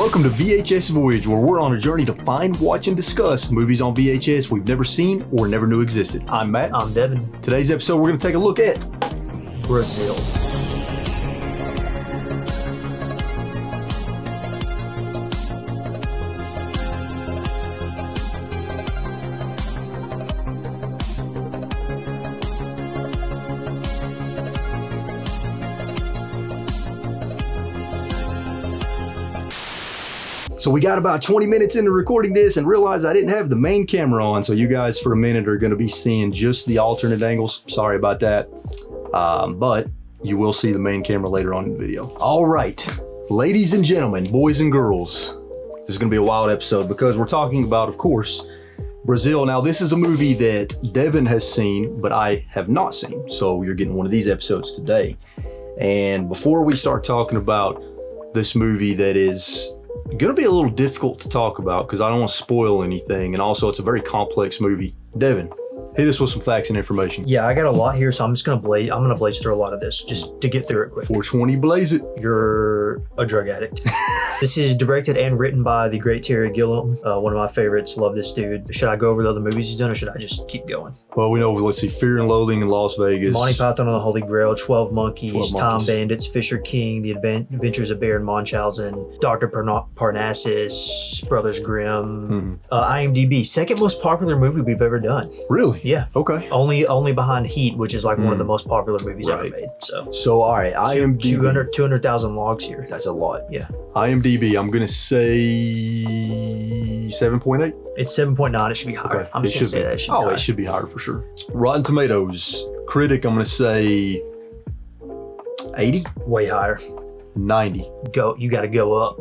Welcome to VHS Voyage, where we're on a journey to find, watch, and discuss movies on VHS we've never seen or never knew existed. I'm Matt. I'm Devin. Today's episode, we're going to take a look at Brazil. So we got about 20 minutes into recording this and realized I didn't have the main camera on. So you guys for a minute are going to be seeing just the alternate angles. Sorry about that. But you will see the main camera later on in the video. All right, ladies and gentlemen, boys and girls, this is going to be a wild episode because we're talking about, of course, Brazil. Now, this is a movie that Devin has seen, but I have not seen. So you're getting one of these episodes today. And before we start talking about this movie that is gonna be a little difficult to talk about because I don't want to spoil anything, and also it's a very complex movie. Devin, hit us with some facts and information. Yeah, I got a lot here, so I'm gonna blaze through a lot of this just to get through it quick. 420, blaze it. You're a drug addict. This is directed and written by the great Terry Gilliam, one of my favorites. Love this dude. Should I go over the other movies he's done, or should I just keep going? Well, we know, let's see, Fear and Loathing in Las Vegas, Monty Python and the Holy Grail, 12 Monkeys, 12 Time Monkeys. Bandits, Fisher King, The Adventures of Baron Munchausen, Dr. Parnassus, Brothers Grimm. IMDb, second most popular movie we've ever done. Really? Yeah. Okay. Only behind Heat, which is like one of the most popular movies ever made. So all right, IMDb. 200,000 logs here. That's a lot. Yeah. IMDb, I'm gonna say 7.8. It's 7.9. It should be higher. Okay. I'm just gonna say that it should be higher. It should be higher for sure. Rotten Tomatoes, critic, I'm gonna say 80, Way higher. 90. You got to go up.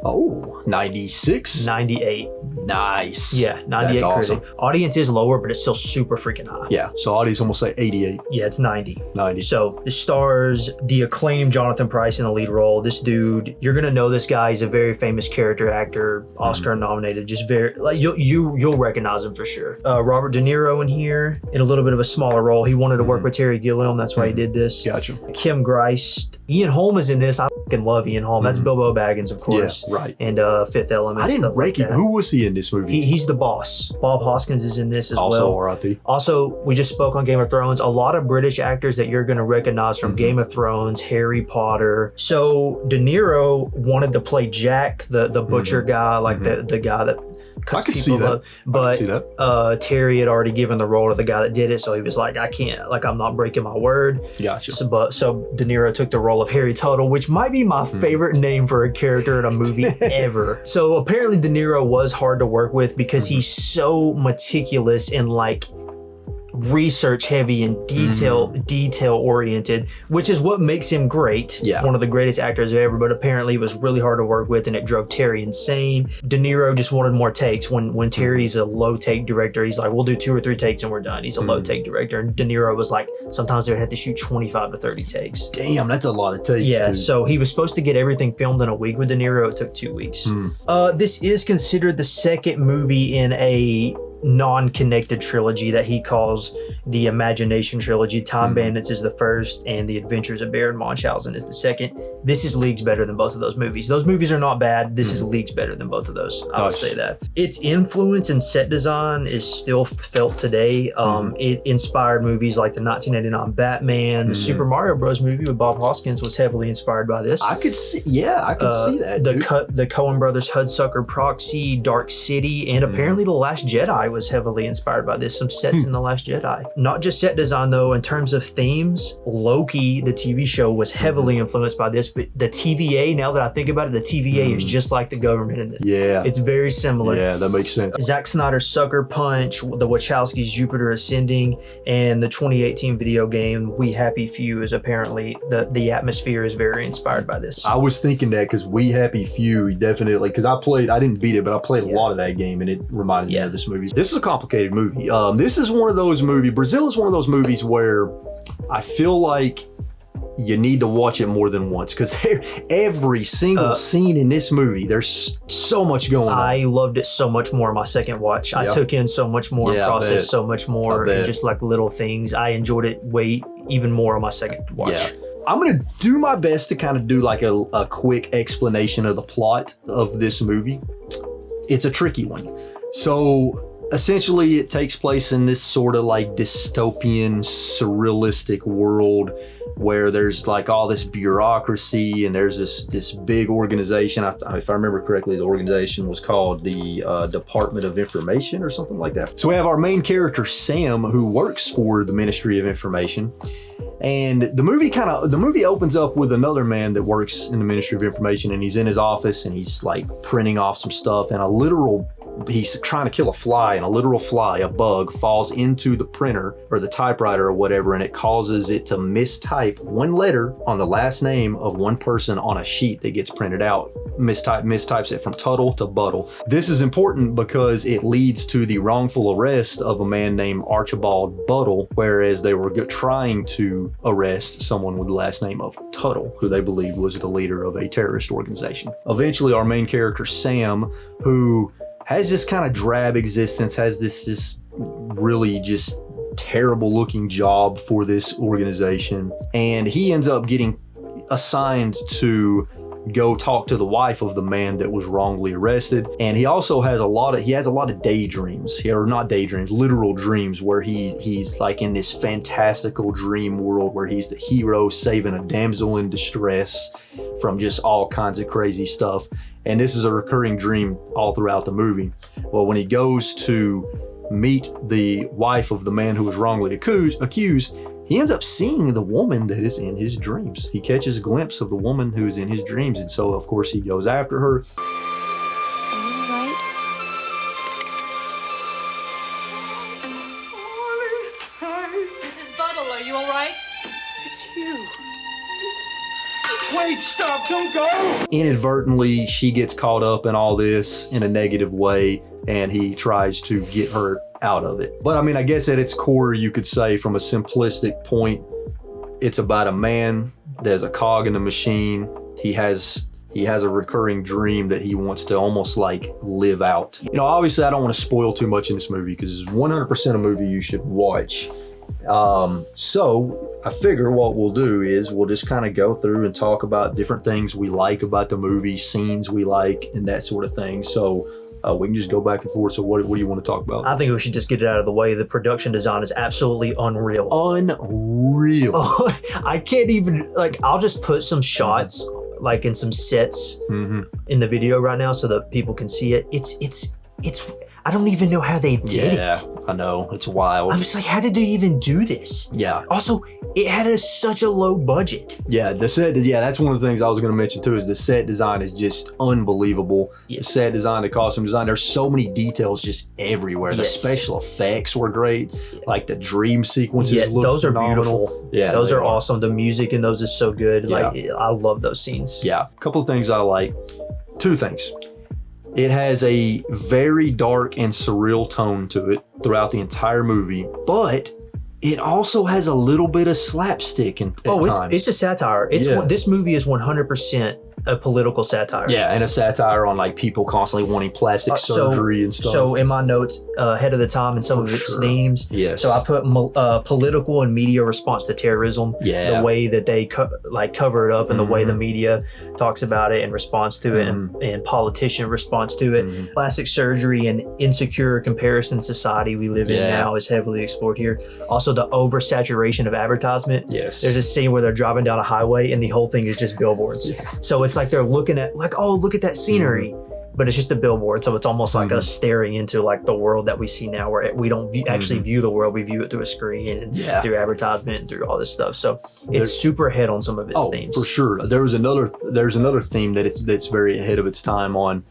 Oh, 96. 98. Nice. Yeah, 98 That's awesome. critic. Audience is lower, but it's still super freaking high. Yeah, so audience almost say 88, Yeah, it's 90. 90. So this stars the acclaimed Jonathan Pryce in the lead role. This dude, you're gonna know this guy. He's a very famous character actor, Oscar nominated. Just very like you'll recognize him for sure. Robert De Niro in here in a little bit of a smaller role. He wanted to work with Terry Gilliam. That's why he did this. Gotcha. Kim Greist. Ian Holm is in this. I fucking love Ian Holm. That's Bilbo Baggins, of course. Yeah, right. And Fifth Element. I didn't stuff rank like it. that. Who was he in this movie? He's the boss. Bob Hoskins is in this as Also well. R.I.P. Also, we just spoke on Game of Thrones. A lot of British actors that you're going to recognize from Game of Thrones, Harry Potter. So De Niro wanted to play Jack, the butcher guy, like the guy that cuts people up. But Terry had already given the role to the guy that did it, so he was like, I can't, like, I'm not breaking my word. Gotcha. So De Niro took the role of Harry Tuttle, which might be my favorite name for a character in a movie ever. So apparently De Niro was hard to work with because he's so meticulous and like research heavy and detail oriented, which is what makes him great. Yeah. One of the greatest actors ever, but apparently it was really hard to work with and it drove Terry insane. De Niro just wanted more takes. When Terry's a low take director, he's like, we'll do 2 or 3 takes and we're done. He's a low take director. And De Niro was like, sometimes they would have to shoot 25 to 30 takes. Damn, that's a lot of takes. Yeah, dude. so he was supposed to get everything filmed in a week with De Niro. It took 2 weeks. This is considered the second movie in a non-connected trilogy that he calls the Imagination Trilogy. Time Bandits is the first and The Adventures of Baron Munchausen is the second. This is leagues better than both of those movies. Those movies are not bad. This is leagues better than both of those. I would say that. Its influence in set design is still felt today. It inspired movies like the 1989 Batman, the Super Mario Bros. Movie with Bob Hoskins was heavily inspired by this. I could see that. The Coen Brothers Hudsucker Proxy, Dark City, and apparently The Last Jedi was heavily inspired by this. Some sets in The Last Jedi. Not just set design though, in terms of themes, Loki, the TV show, was heavily influenced by this, but the TVA, now that I think about it, the TVA is just like the government in it. Yeah. It's very similar. Yeah, that makes sense. Zack Snyder's Sucker Punch, the Wachowskis' Jupiter Ascending, and the 2018 video game We Happy Few is apparently, the atmosphere is very inspired by this. I was thinking that because We Happy Few definitely, because I didn't beat it, but I played a lot of that game and it reminded me of this movie. This is a complicated movie. This is one of those movies, Brazil is one of those movies where I feel like you need to watch it more than once because every single scene in this movie, there's so much going on. I loved it so much more on my second watch. I took in so much more, processed so much more, and just like little things. I enjoyed it even more on my second watch. I'm going to do my best to kind of do like a quick explanation of the plot of this movie. It's a tricky one. So essentially it takes place in this sort of like dystopian, surrealistic world where there's like all this bureaucracy and there's this big organization. If I remember correctly, the organization was called the Department of Information or something like that. So we have our main character, Sam, who works for the Ministry of Information. And the movie opens up with another man that works in the Ministry of Information, and he's in his office and he's like printing off some stuff, and he's trying to kill a fly, and a literal fly, a bug, falls into the printer or the typewriter or whatever, and it causes it to mistype one letter on the last name of one person on a sheet that gets printed out. Mistypes it from Tuttle to Buttle. This is important because it leads to the wrongful arrest of a man named Archibald Buttle, whereas they were trying to arrest someone with the last name of Tuttle, who they believed was the leader of a terrorist organization. Eventually, our main character, Sam, who has this kind of drab existence, has this really just terrible looking job for this organization, and he ends up getting assigned to go talk to the wife of the man that was wrongly arrested. And he also has a lot of daydreams, or not daydreams, literal dreams, where he's like in this fantastical dream world where he's the hero saving a damsel in distress from just all kinds of crazy stuff. And this is a recurring dream all throughout the movie. Well, when he goes to meet the wife of the man who was wrongly accused, he ends up seeing the woman that is in his dreams. He catches a glimpse of the woman who's in his dreams, and so of course he goes after her. Are you all right? Mrs. Buttle, are you all right? It's you. Wait, stop, don't go! Inadvertently, she gets caught up in all this in a negative way, and he tries to get her out of it. But I mean, I guess at its core, you could say from a simplistic point, it's about a man, there's a cog in the machine. He has a recurring dream that he wants to almost like live out. You know, obviously I don't want to spoil too much in this movie because it's 100% a movie you should watch. So I figure what we'll do is we'll just kind of go through and talk about different things we like about the movie, scenes we like, and that sort of thing. So we can just go back and forth. So what do you want to talk about? I think we should just get it out of the way. The production design is absolutely unreal. Unreal. I can't even, like, I'll just put some shots like in some sets in the video right now so that people can see it. It's I don't even know how they did it. Yeah, I know. It's wild. I'm just like, how did they even do this? Yeah. Also, it had such a low budget. Yeah, the set. Yeah, that's one of the things I was going to mention too. Is the set design is just unbelievable. Yeah. The set design, the costume design. There's so many details just everywhere. The Yes. special effects were great. Like the dream sequences. Yeah, look those are phenomenal. beautiful. Yeah, those they are awesome. The music in those is so good. Yeah. Like, I love those scenes. Yeah, a couple of things I like. Two things. It has a very dark and surreal tone to it throughout the entire movie, but it also has a little bit of slapstick at times. It's a satire. This movie is 100% a political satire. Yeah, and a satire on like people constantly wanting plastic surgery and stuff. So in my notes, ahead of the time and some of its themes. Yes. So I put political and media response to terrorism. Yeah. The way that they cover it up and the way the media talks about it and responds to it and politician response to it. Plastic surgery and insecure comparison society we live in now is heavily explored here. Also the oversaturation of advertisement. Yes. There's a scene where they're driving down a highway and the whole thing is just billboards. Yeah. So it's like they're looking at like, oh, look at that scenery. But it's just a billboard. So it's almost like us staring into like the world that we see now where we don't actually view the world. We view it through a screen and through advertisement and through all this stuff. So it's super ahead on some of its themes. For sure. There's another theme that's very ahead of its time on.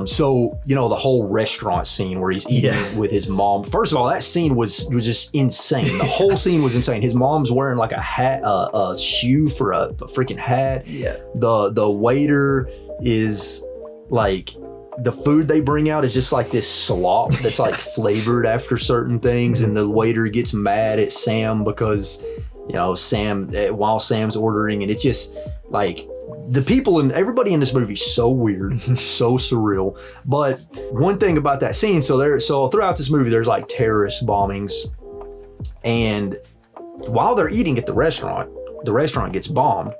So, you know, the whole restaurant scene where he's eating with his mom. First of all, that scene was just insane. The whole scene was insane. His mom's wearing like a hat, a shoe for a freaking hat. Yeah. The waiter is like, the food they bring out is just like this slop that's like flavored after certain things. And the waiter gets mad at Sam because, you know, while Sam's ordering, and it's just like, the people and everybody in this movie is so weird, so surreal. But one thing about that scene, so throughout this movie, there's like terrorist bombings, and while they're eating at the restaurant, the restaurant gets bombed.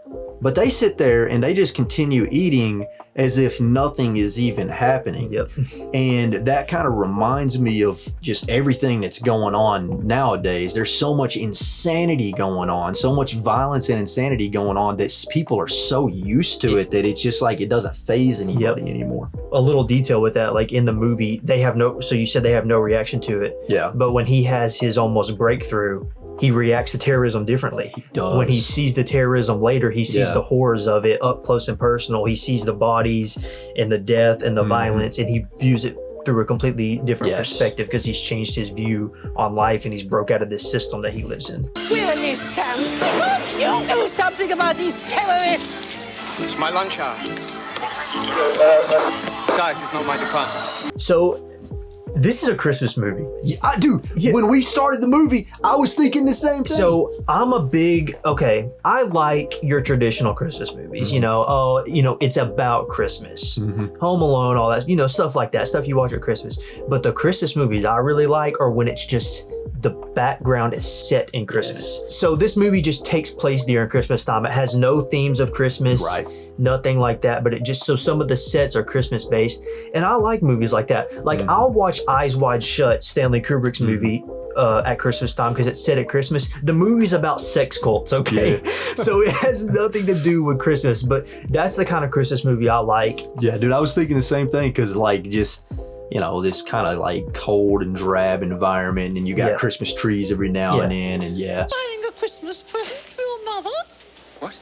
But they sit there and they just continue eating as if nothing is even happening. Yep. And that kind of reminds me of just everything that's going on nowadays. There's so much insanity going on, so much violence and insanity going on that people are so used to it that it's just like it doesn't faze anybody anymore. A little detail with that, like in the movie, they have no, so you said they have no reaction to it. Yeah. But when he has his almost breakthrough, he reacts to terrorism differently. He does. When he sees the terrorism later, he sees the horrors of it up close and personal. He sees the bodies and the death and the violence, and he views it through a completely different perspective because he's changed his view on life and he's broke out of this system that he lives in. Really, Sam? Won't you do something about these terrorists? It's my lunch hour. Besides, it's not my department. So, this is a Christmas movie. Yeah, I do. Yeah. When we started the movie, I was thinking the same thing. So I'm a big, I like your traditional Christmas movies, it's about Christmas. Home Alone, all that, stuff like that, stuff you watch at Christmas. But the Christmas movies I really like are when it's just the background is set in Christmas. Yes. So this movie just takes place during Christmas time. It has no themes of Christmas, nothing like that, but so some of the sets are Christmas based. And I like movies like that. Like I'll watch Eyes Wide Shut, Stanley Kubrick's movie, at Christmas time because it's set at Christmas. The movie's about sex cults, okay? Yeah. So it has nothing to do with Christmas, but that's the kind of Christmas movie I like. Yeah, dude, I was thinking the same thing because just this kind of like cold and drab environment, and you got Christmas trees every now and then, and Buying a Christmas present for your mother? What?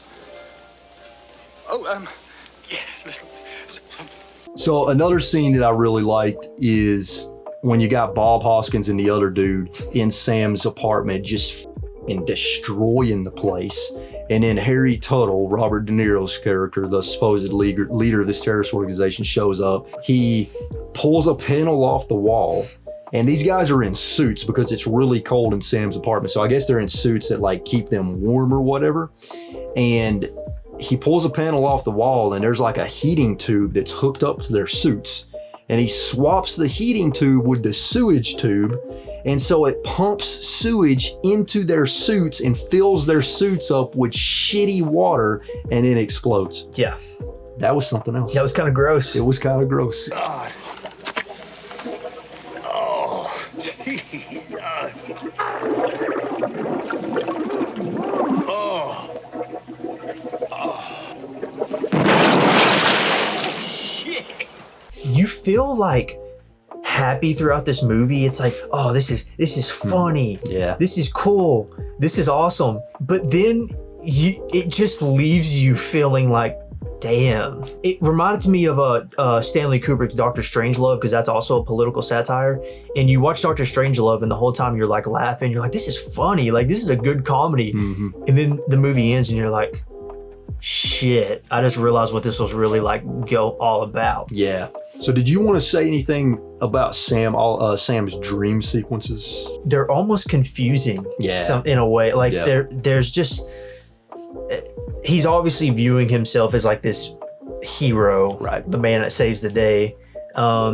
Oh, yes. So another scene that I really liked is when you got Bob Hoskins and the other dude in Sam's apartment just destroying the place. And then Harry Tuttle, Robert De Niro's character, the supposed leader of this terrorist organization, shows up. He pulls a panel off the wall. And these guys are in suits because it's really cold in Sam's apartment. So I guess they're in suits that like keep them warm or whatever. And he pulls a panel off the wall and there's like a heating tube that's hooked up to their suits. And he swaps the heating tube with the sewage tube. And so it pumps sewage into their suits and fills their suits up with shitty water and it explodes. Yeah. That was something else. That was kind of gross. It was kind of gross. God. Oh, Jesus. You feel like happy throughout this movie. It's like, oh, this is funny. Yeah. This is cool. This is awesome. But then it just leaves you feeling like, damn. It reminded me of Stanley Kubrick's Dr. Strangelove because that's also a political satire. And you watch Dr. Strangelove and the whole time you're like laughing. You're like, this is funny. Like this is a good comedy. Mm-hmm. And then the movie ends and you're like, shit, I just realized what this was really like all about. Yeah. So did you want to say anything about Sam's dream sequences? They're almost confusing. Yeah. In a way. Like there's just, he's obviously viewing himself as like this hero, right? The man that saves the day.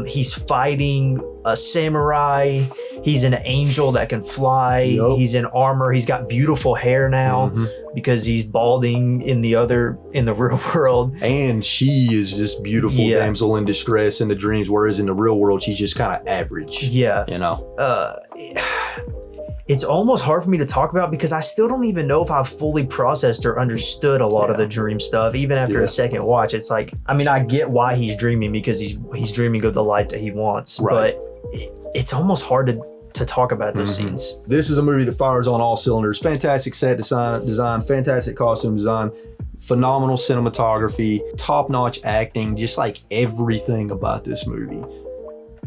He's fighting a samurai. He's an angel that can fly. Yep. He's in armor. He's got beautiful hair now because he's balding in the real world. And she is just beautiful damsel in distress in the dreams, whereas in the real world, she's just kind of average. Yeah. It's almost hard for me to talk about because I still don't even know if I've fully processed or understood a lot of the dream stuff. Even after a second watch, it's like, I mean, I get why he's dreaming because he's dreaming of the life that he wants, but it's almost hard to talk about those scenes. This is a movie that fires on all cylinders. Fantastic set design, fantastic costume design, phenomenal cinematography, top-notch acting, just like everything about this movie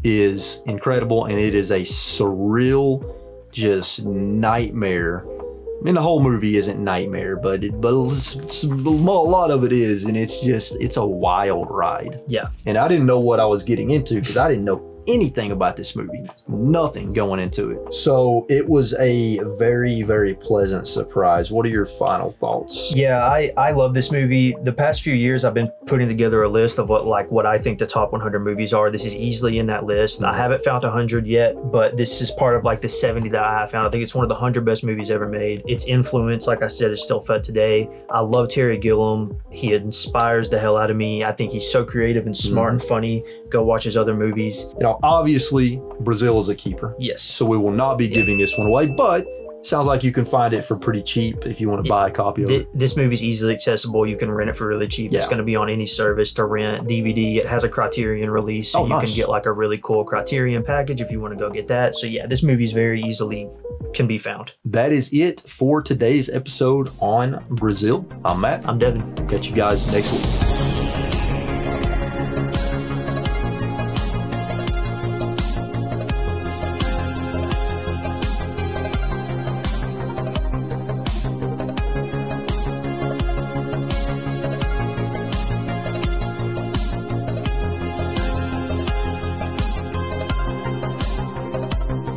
is incredible, and it is a surreal, just nightmare. I mean, the whole movie isn't nightmare, but a lot of it is, and it's a wild ride. Yeah. And I didn't know what I was getting into because I didn't know anything about this movie. Nothing going into it. So it was a very, very pleasant surprise. What are your final thoughts? Yeah, I love this movie. The past few years, I've been putting together a list of what I think the top 100 movies are. This is easily in that list. I haven't found 100 yet, but this is part of like the 70 that I have found. I think it's one of the 100 best movies ever made. Its influence, like I said, is still felt today. I love Terry Gilliam. He inspires the hell out of me. I think he's so creative and smart and funny. Go watch his other movies. You know, obviously Brazil is a keeper. Yes. So we will not be giving this one away, but sounds like you can find it for pretty cheap if you want to buy a copy of it. This movie's easily accessible. You can rent it for really cheap. Yeah. It's going to be on any service to rent. DVD. It has a Criterion release, so you can get like a really cool Criterion package if you want to go get that. So yeah, this movie's very easily can be found. That is it for today's episode on Brazil. I'm Matt. I'm Devin. Catch you guys next week.